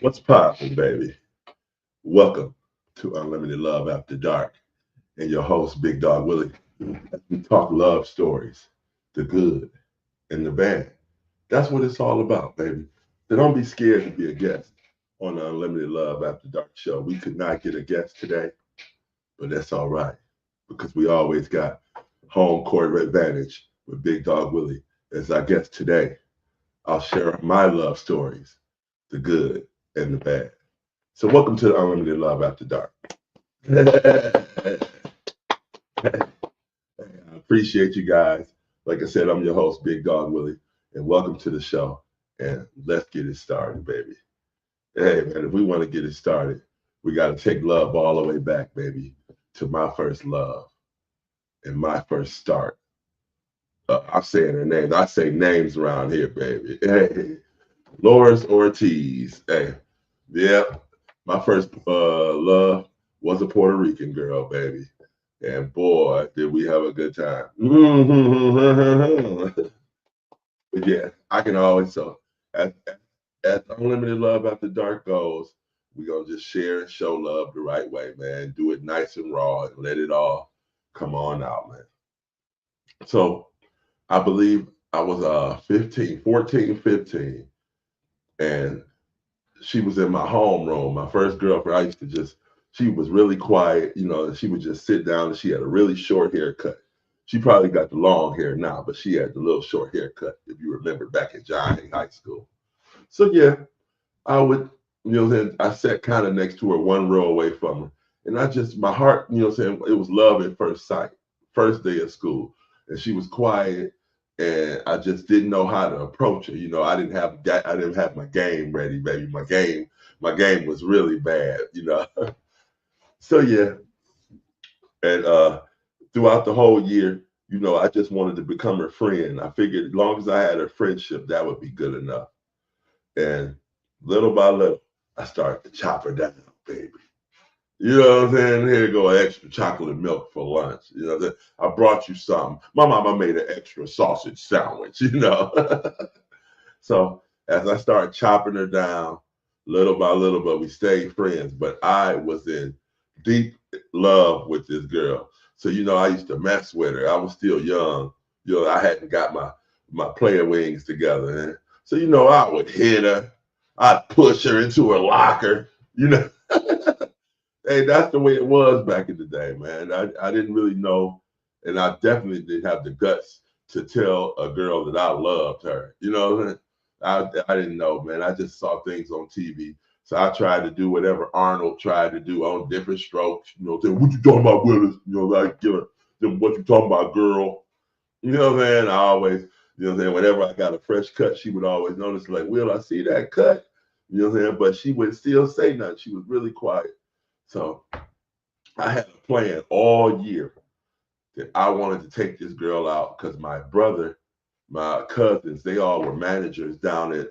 What's poppin', baby? Welcome to Unlimited Love After Dark and your host, Big Dog Willie. As we talk love stories, the good and the bad. That's what it's all about, baby. So don't be scared to be a guest on the Unlimited Love After Dark show. We could not get a guest today, but that's all right because we always got home court advantage with Big Dog Willie. As our guest today, I'll share my love stories, the good and the bad. So welcome to the Unlimited Love After Dark. I appreciate you guys. Like I said, I'm your host, Big Dog Willie, and welcome to the show. And let's get it started, baby. Hey, man, if we want to get it started, we got to take love all the way back, baby, to my first love and my first start. I'm saying her names. I say names around here, baby. Hey, Loris Ortiz. Hey, yeah, my first love was a Puerto Rican girl, baby. And boy, did we have a good time. But yeah, I can always tell. As Unlimited Love After Dark goes, we're going to just share and show love the right way, man. Do it nice and raw and let it all come on out, man. So I believe I was 15, 14, 15, and she was in my homeroom. My first girlfriend, I used to just, she was really quiet, she would just sit down and she had a really short haircut. She probably got the long hair now, but she had the little short haircut, if you remember back in John Hay High School. So yeah, I would, then I sat kind of next to her, one row away from her. And I just, my heart, it was love at first sight, first day of school. And she was quiet and I just didn't know how to approach her. I didn't have my game ready, baby. My game was really bad. So yeah. And throughout the whole year, I just wanted to become her friend. I figured as long as I had her friendship, that would be good enough. And little by little, I started to chop her down, baby. You know what I'm saying? Here go extra chocolate milk for lunch. I brought you something. My mama made an extra sausage sandwich. So as I started chopping her down, little by little, but we stayed friends. But I was in deep love with this girl. So, I used to mess with her. I was still young. I hadn't got my player wings together. So, I would hit her. I'd push her into her locker. Hey, that's the way it was back in the day, man. I didn't really know, and I definitely didn't have the guts to tell a girl that I loved her. You know what I'm saying? I didn't know, man. I just saw things on TV. So I tried to do whatever Arnold tried to do on different strokes. Saying, what you talking about, Willis? Like, what you talking about, girl? You know what I'm saying? I always, whenever I got a fresh cut, she would always notice, like, Will, I see that cut. You know what I'm saying? But she wouldn't still say nothing. She was really quiet. So I had a plan all year that I wanted to take this girl out because my brother, my cousins, they all were managers down at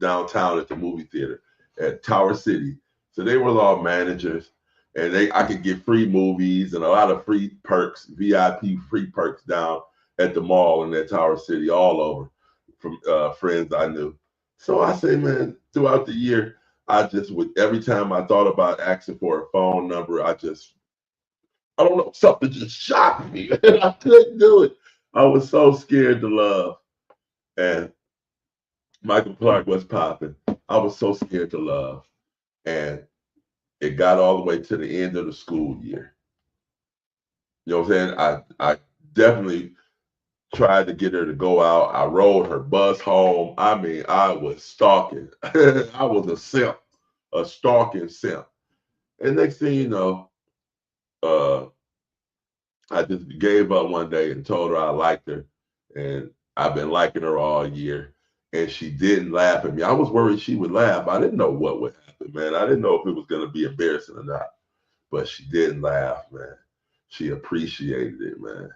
downtown at the movie theater at Tower City. So they were all managers, and I could get free movies and a lot of free perks, VIP free perks down at the mall in that Tower City, all over from friends I knew. So I say, man, throughout the year, I just would every time I thought about asking for a phone number, I don't know, something just shocked me. I couldn't do it. I was so scared to love. And Michael Clark was popping. I was so scared to love. And it got all the way to the end of the school year. You know what I'm saying? I definitely tried to get her to go out. I rode her bus home. I mean, I was stalking. I was a simp, a stalking simp. And next thing you know, uh, I just gave up one day and told her I liked her. And I've been liking her all year. And she didn't laugh at me. I was worried she would laugh. I didn't know what would happen, man. I didn't know if it was going to be embarrassing or not. But she didn't laugh, man. She appreciated it, man.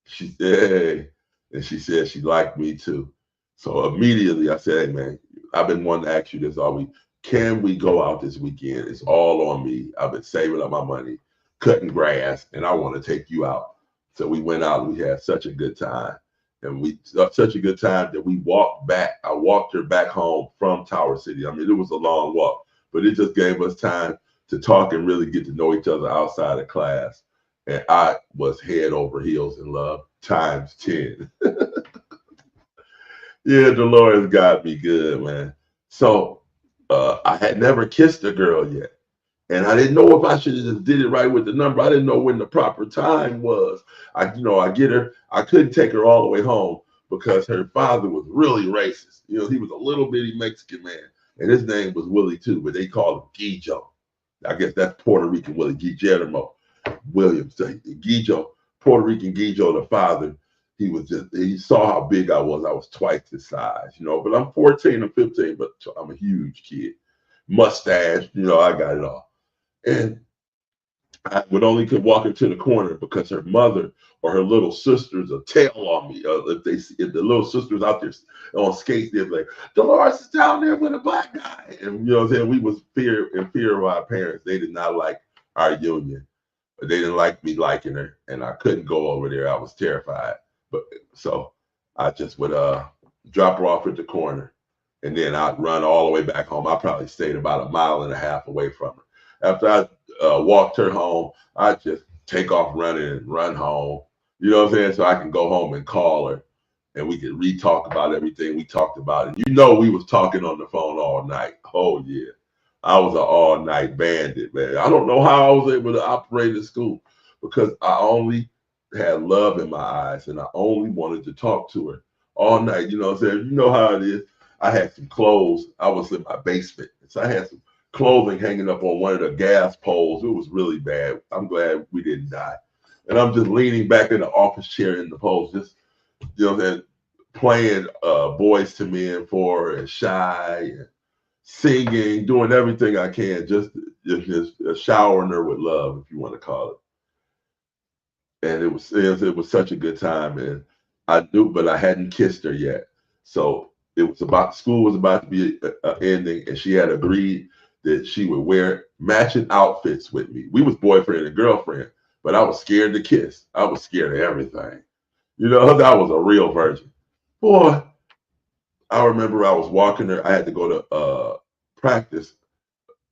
She said, hey. And she said she liked me too. So immediately I said, hey, man, I've been wanting to ask you this all week. Can we go out this weekend? It's all on me. I've been saving up my money, cutting grass, and I want to take you out. So we went out and we had such a good time. And we such a good time that we walked back. I walked her back home from Tower City. I mean, it was a long walk, but it just gave us time to talk and really get to know each other outside of class. And I was head over heels in love times 10. Yeah, the Lord has got me good, man. So I had never kissed a girl yet. And I didn't know if I should have just did it right with the number. I didn't know when the proper time was. I get her. I couldn't take her all the way home because her father was really racist. He was a little bitty Mexican man, and his name was Willie too, but they called him Guijo. I guess that's Puerto Rican Willie, Guillermo Williams. So Guijo, Puerto Rican Guijo, the father. He saw how big I was. I was twice his size, but I'm 14 or 15, but I'm a huge kid. Mustache, I got it all. And I would only could walk her to the corner because her mother or her little sisters will tell on me. If the little sisters out there on skates, they'd be like, Dolores is down there with a black guy. And what I'm saying, we was in fear of our parents. They did not like our union. They didn't like me liking her, and I couldn't go over there. I was terrified. But so I just would drop her off at the corner, and then I'd run all the way back home. I probably stayed about a mile and a half away from her. After I walked her home, I just take off running and run home. You know what I'm saying? So I can go home and call her, and we could re-talk about everything we talked about. And we was talking on the phone all night. Oh yeah, I was an all-night bandit, man. I don't know how I was able to operate at school because I only had love in my eyes, and I only wanted to talk to her all night. You know what I'm saying? You know how it is. I had some clothes. I was in my basement, so I had some clothing hanging up on one of the gas poles. It was really bad. I'm glad we didn't die. And I'm just leaning back in the office chair in the poles, just playing Boys to Men for and Shy and singing, doing everything I can, just showering her with love, if you want to call it. And it was such a good time, and I knew, but I hadn't kissed her yet. So school was about to be ending, and she had agreed that she would wear matching outfits with me. We was boyfriend and girlfriend, but I was scared to kiss. I was scared of everything. I was a real virgin. Boy, I remember I was walking her. I had to go to practice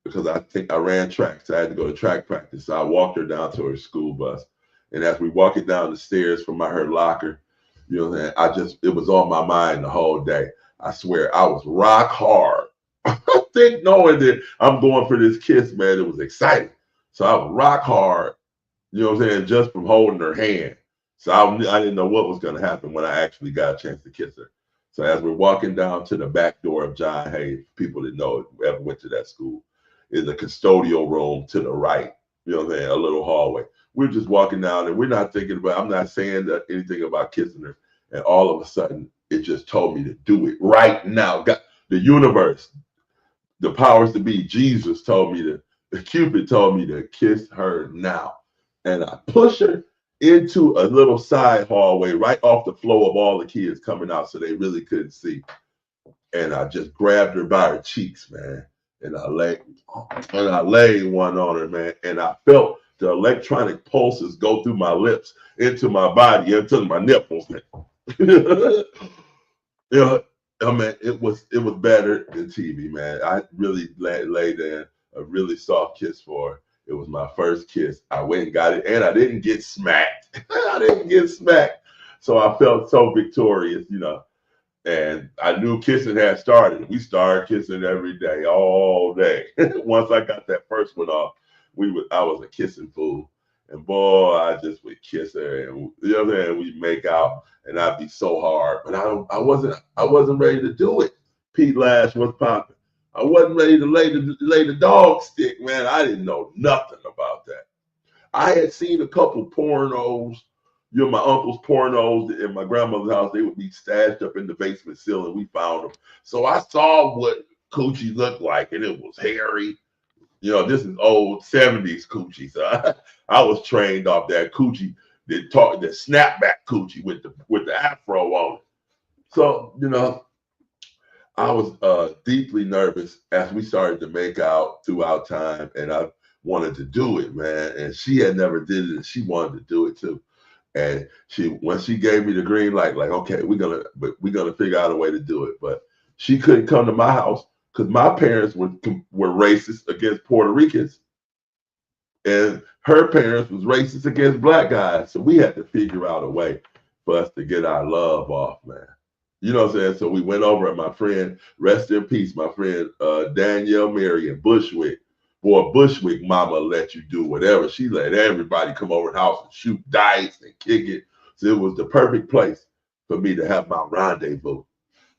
because I think I ran track, so I had to go to track practice. So I walked her down to her school bus, and as we walking down the stairs from her locker, it was on my mind the whole day. I swear I was rock hard. I think knowing that I'm going for this kiss, man, it was exciting. So I was rock hard, just from holding her hand. So I didn't know what was going to happen when I actually got a chance to kiss her. So as we're walking down to the back door of John Hay, people that know it, ever went to that school, is a custodial room to the right, a little hallway. We're just walking down and we're not thinking about, I'm not saying anything about kissing her. And all of a sudden, it just told me to do it right now. God, the universe, the powers to be, Jesus told me Cupid told me to kiss her now. And I push her into a little side hallway right off the floor of all the kids coming out so they really couldn't see. And I just grabbed her by her cheeks, man. And I laid one on her, man. And I felt the electronic pulses go through my lips, into my body, into my nipples. I mean, it was better than TV, man. I really laid in a really soft kiss for her. It was my first kiss. I went and got it, and I didn't get smacked. I didn't get smacked. So I felt so victorious, And I knew kissing had started. We started kissing every day, all day. Once I got that first one off, I was a kissing fool. And boy, I just would kiss her, and we'd make out, and I'd be so hard. But I wasn't ready to do it. Pete Lash was popping. I wasn't ready to lay the dog stick, man. I didn't know nothing about that. I had seen a couple pornos, my uncle's pornos in my grandmother's house. They would be stashed up in the basement ceiling. We found them. So I saw what coochie looked like, and it was hairy. This is old 70s coochie. So I was trained off that coochie, the snapback coochie with the afro on it. So, I was deeply nervous as we started to make out throughout time, and I wanted to do it, man. And she had never did it, and she wanted to do it too. And when she gave me the green light, like, okay, we're gonna figure out a way to do it. But she couldn't come to my house because my parents were racist against Puerto Ricans, and her parents was racist against black guys. So we had to figure out a way for us to get our love off, man. You know what I'm saying? So we went over, and my friend, rest in peace, my friend Danielle Marion Bushwick. Boy, Bushwick mama let you do whatever. She let everybody come over the house and shoot dice and kick it. So it was the perfect place for me to have my rendezvous.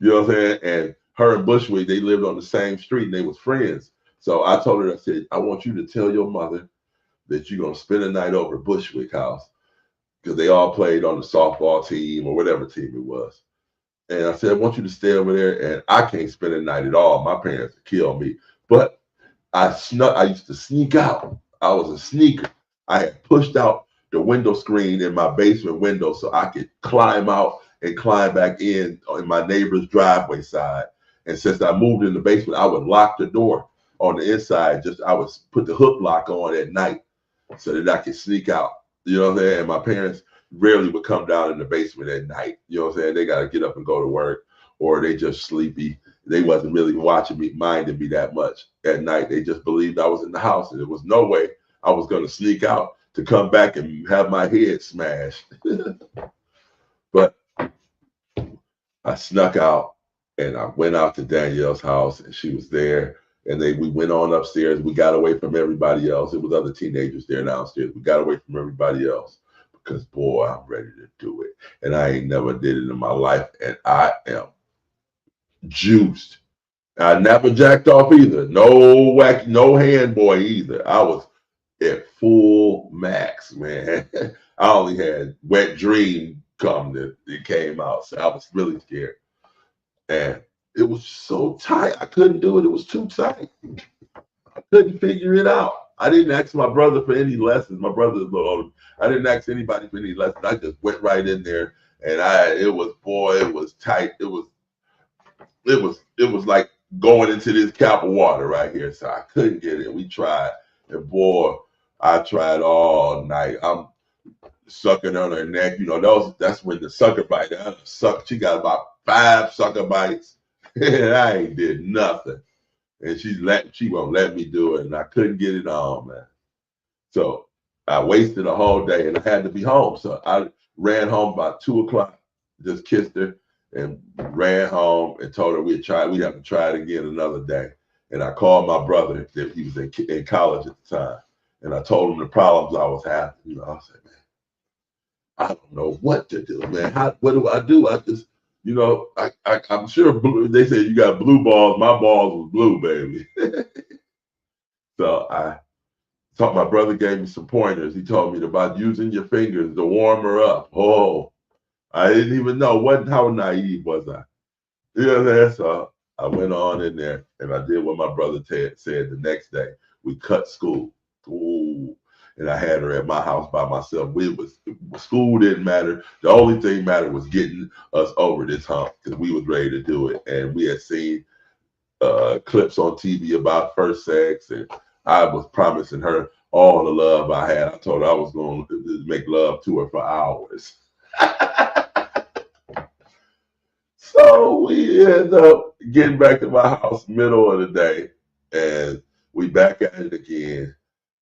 You know what I'm saying? And her and Bushwick, they lived on the same street and they was friends. So I told her, I said, I want you to tell your mother that you're going to spend a night over at Bushwick house because they all played on the softball team or whatever team it was. And I said, I want you to stay over there. And I can't spend a night at all. My parents would kill me. But I used to sneak out. I was a sneaker. I had pushed out the window screen in my basement window so I could climb out and climb back in my neighbor's driveway side. And since I moved in the basement, I would lock the door on the inside. I would put the hook lock on at night so that I could sneak out. You know what I'm saying? And my parents rarely would come down in the basement at night. You know what I'm saying? They got to get up and go to work, or they just sleepy. They wasn't really watching me, minding me that much at night. They just believed I was in the house, and there was no way I was going to sneak out to come back and have my head smashed. But I snuck out, and I went out to Danielle's house, and she was there. And we went on upstairs. We got away from everybody else. It was other teenagers there downstairs. We got away from everybody else because, boy, I'm ready to do it. And I ain't never did it in my life. And I am juiced. I never jacked off either. No hand boy either. I was at full max, man. I only had wet dream come that it came out. So I was really scared. And it was so tight. I couldn't do it. It was too tight. I couldn't figure it out. I didn't ask my brother for any lessons. My brother's a little older. I didn't ask anybody for any lessons. I just went right in there, and it was tight. It was like going into this cap of water right here. So I couldn't get it. We tried, and boy, I tried all night. I'm sucking on her neck. You know, that's when the sucker bite. She got about 5 sucker bites, and I ain't did nothing. And she won't let me do it, and I couldn't get it on, man. So I wasted a whole day, and I had to be home. So I ran home about 2:00, just kissed her, and ran home and told her we'd have to try it again another day. And I called my brother, that he was in college at the time, and I told him the problems I was having. You know, I said, man, I don't know what to do, man. What do I do? I just, you know, I'm sure they said you got blue balls. My balls was blue, baby. So my brother gave me some pointers. He told me about using your fingers to warm her up. Oh, I didn't even know. How naive was I? You know what I'm saying? So I went on in there and I did what my brother said the next day. We cut school. Ooh. And I had her at my house by myself. School didn't matter. The only thing mattered was getting us over this hump because we was ready to do it. And we had seen clips on TV about first sex, and I was promising her all the love I had. I told her I was going to make love to her for hours. So we ended up getting back to my house middle of the day, and we back at it again.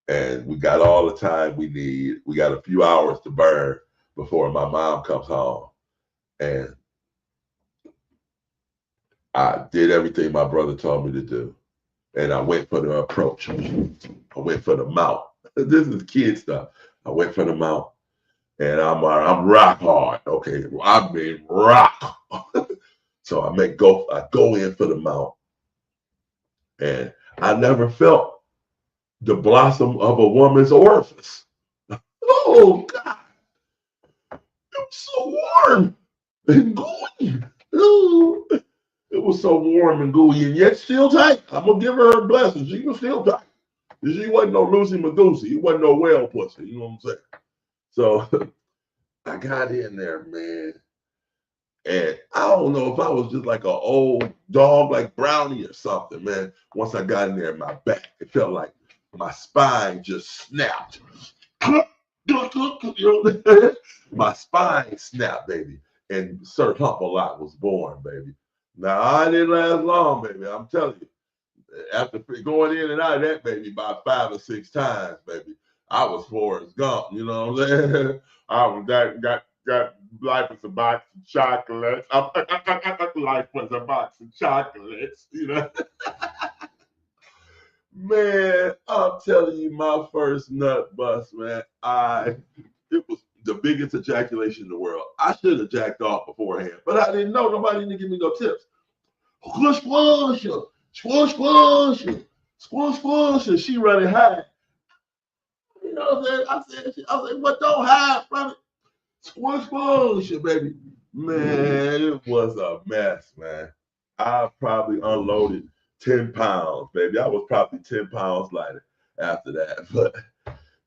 And we got all the time we need. We got a few hours to burn before my mom comes home. And I did everything my brother told me to do. And I went for the approach. I went for the mount. This is kid stuff. I went for the mount. And I'm rock hard. Okay. I mean rock. So I go in for the mount. And I never felt the blossom of a woman's orifice. Oh God. It was so warm and gooey. Ooh. It was so warm and gooey and yet still tight. I'm gonna give her a blessing. She was still tight. She wasn't no Lucy Magoosey. It wasn't no whale pussy. You know what I'm saying? So I got in there, man. And I don't know if I was just like an old dog like Brownie or something, man. Once I got in there, my back, it felt like my spine just snapped. You know, my spine snapped, baby, and Sir Hump-a-Lot was born, baby. Now I didn't last long, baby. I'm telling you. After going in and out of that baby about 5 or 6 times, baby, I was Forrest Gump. You know what I'm saying? I was got life was a box of chocolates. Life was a box of chocolates. You know, man. I'm telling you, my first nut bust, man. It was the biggest ejaculation in the world. I should have jacked off beforehand, but I didn't know. Nobody didn't give me no tips. Squish, squish, squish, squish, squish, squish, and she running high. You know what I'm saying? I said, what don't hide from it? Squish, squish, baby. Man, it was a mess, man. I probably unloaded 10 pounds, baby. I was probably 10 pounds lighter after that. But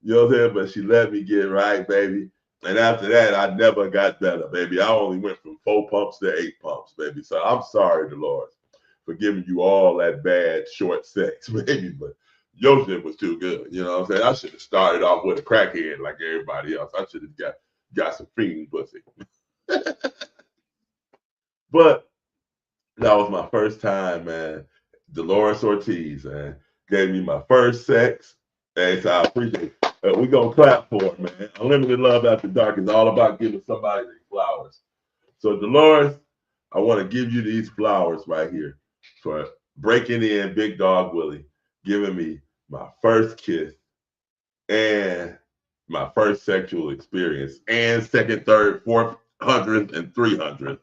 you know what I'm saying? But she let me get right, baby. And after that, I never got better, baby. I only went from 4 pumps to 8 pumps, baby. So I'm sorry, Dolores, for giving you all that bad short sex, baby. But your shit was too good. You know what I'm saying? I should have started off with a crackhead like everybody else. I should have got some fiend pussy. But that was my first time, man. Dolores Ortiz, man, gave me my first sex. And so I appreciate it. We're going to clap for it, man. Unlimited Love After Dark is all about giving somebody their flowers. So, Dolores, I want to give you these flowers right here for breaking in Big Dog Willie, giving me my first kiss and my first sexual experience, and second, third, fourth, 100th, and 300th.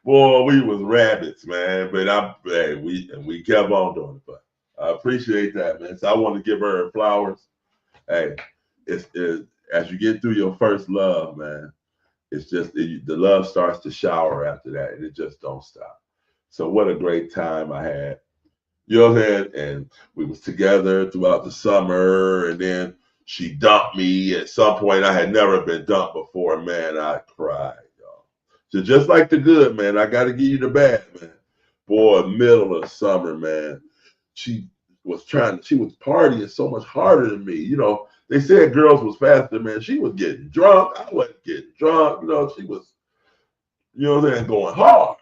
Boy, we was rabbits, man. But we kept on doing it. But I appreciate that, man. So I want to give her flowers. Hey, it's as you get through your first love, man. It's just the love starts to shower after that, and it just don't stop. So what a great time I had. You know what I'm saying? And we was together throughout the summer, and then she dumped me at some point. I had never been dumped before, man. I cried, y'all. So just like the good, man, I got to give you the bad, man. Boy, middle of summer, man. She she was partying so much harder than me. You know, they said girls was faster, man. She was getting drunk. I wasn't getting drunk. You know, she was, you know what I'm saying, going hard.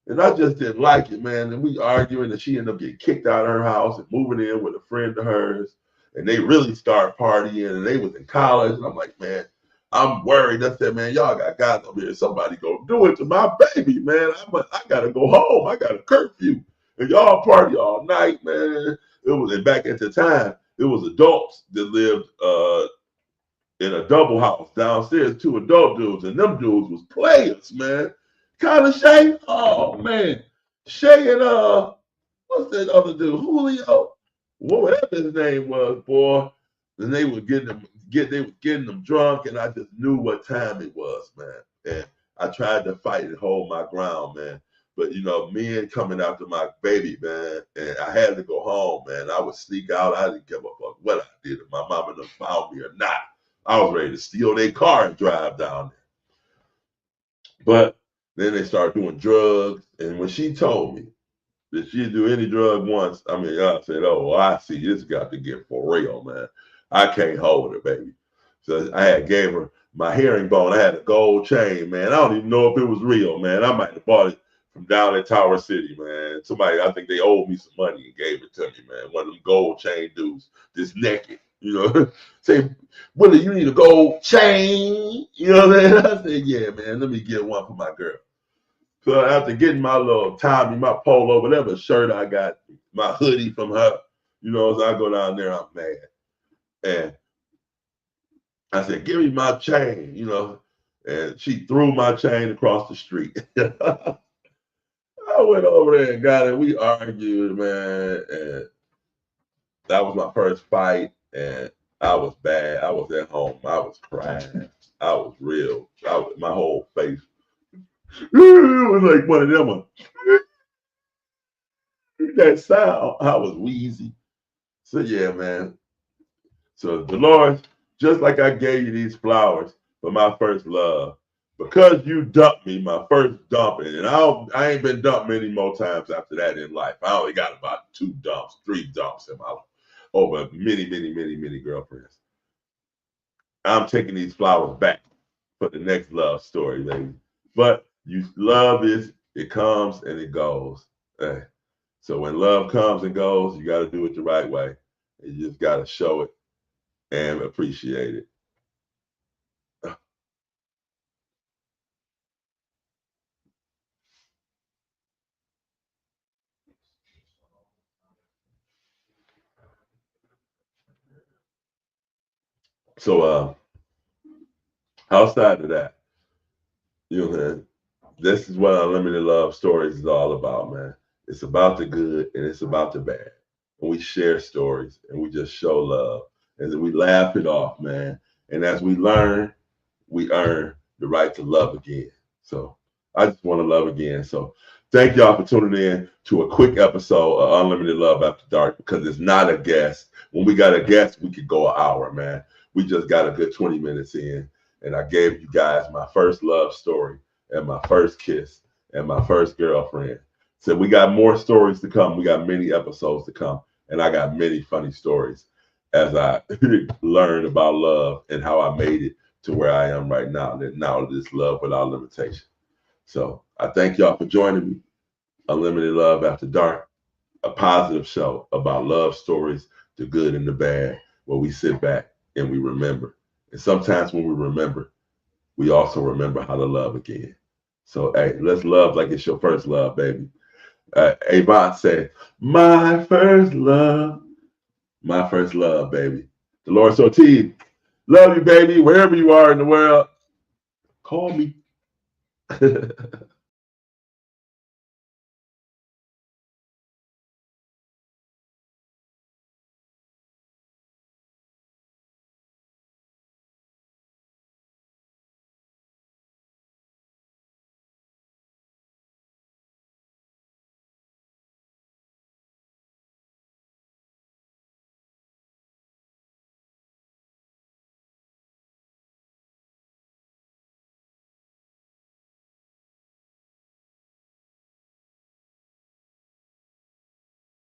And I just didn't like it, man. And we arguing, and she ended up getting kicked out of her house and moving in with a friend of hers. And they really started partying, and they was in college. And I'm like, man, I'm worried. I said, man, y'all got guys over here. Somebody go do it to my baby, man. I gotta go home. I got a curfew. And y'all party all night, man. It was, and back at the time, it was adults that lived in a double house downstairs, 2 adult dudes, and them dudes was players, man. Kind of Shay. Oh man, Shay and what's that other dude? Julio. Whatever his name was, boy. And they were getting them drunk, and I just knew what time it was, man. And I tried to fight and hold my ground, man. But you know, men coming after my baby, man, and I had to go home, man. I would sneak out. I didn't give a fuck what I did. If my mama done found me or not, I was ready to steal their car and drive down there. But then they started doing drugs. And when she told me that she'd do any drug once, I mean, I said, oh, I see. This got to get for real, man. I can't hold her, baby. So I had gave her my herringbone. I had a gold chain, man. I don't even know if it was real, man. I might have bought it from down in Tower City, man. Somebody, I think they owed me some money and gave it to me, man. One of them gold chain dudes, just naked, you know. Say, Willie, you need a gold chain. You know what I'm saying? I said, yeah, man, let me get one for my girl. So after getting my little Tommy, my polo, whatever shirt I got, my hoodie from her, you know, as I go down there, I'm mad. And I said, give me my chain, you know. And she threw my chain across the street. I went over there and got it. We argued, man. And that was my first fight. And I was bad. I was at home. I was crying. I was real. My whole face. It was like one of them. That sound. I was wheezy. So yeah, man. So Dolores, just like I gave you these flowers for my first love, because you dumped me, my first dumping, and I ain't been dumped many more times after that in life. I only got about 3 dumps in my life over many, many, many, many girlfriends. I'm taking these flowers back for the next love story, baby. But you love is it comes and it goes. Eh. So when love comes and goes, you got to do it the right way. You just got to show it and appreciate it. So outside of that, you know, this is what Unlimited Love Stories is all about, man. It's about the good and it's about the bad. And we share stories and we just show love and then we laugh it off, man. And as we learn, we earn the right to love again. So I just want to love again. So thank y'all for tuning in to a quick episode of Unlimited Love After Dark because it's not a guest. When we got a guest, we could go an hour, man. We just got a good 20 minutes in. And I gave you guys my first love story and my first kiss and my first girlfriend. So we got more stories to come. We got many episodes to come. And I got many funny stories as I learned about love and how I made it to where I am right now. That now it is love without limitation. So I thank y'all for joining me. Unlimited Love After Dark, a positive show about love stories, the good and the bad, where we sit back and we remember. And sometimes when we remember, we also remember how to love again. So hey, let's love like it's your first love, baby. Avon said, my first love, baby. Dolores Ortiz, love you, baby, wherever you are in the world. Call me.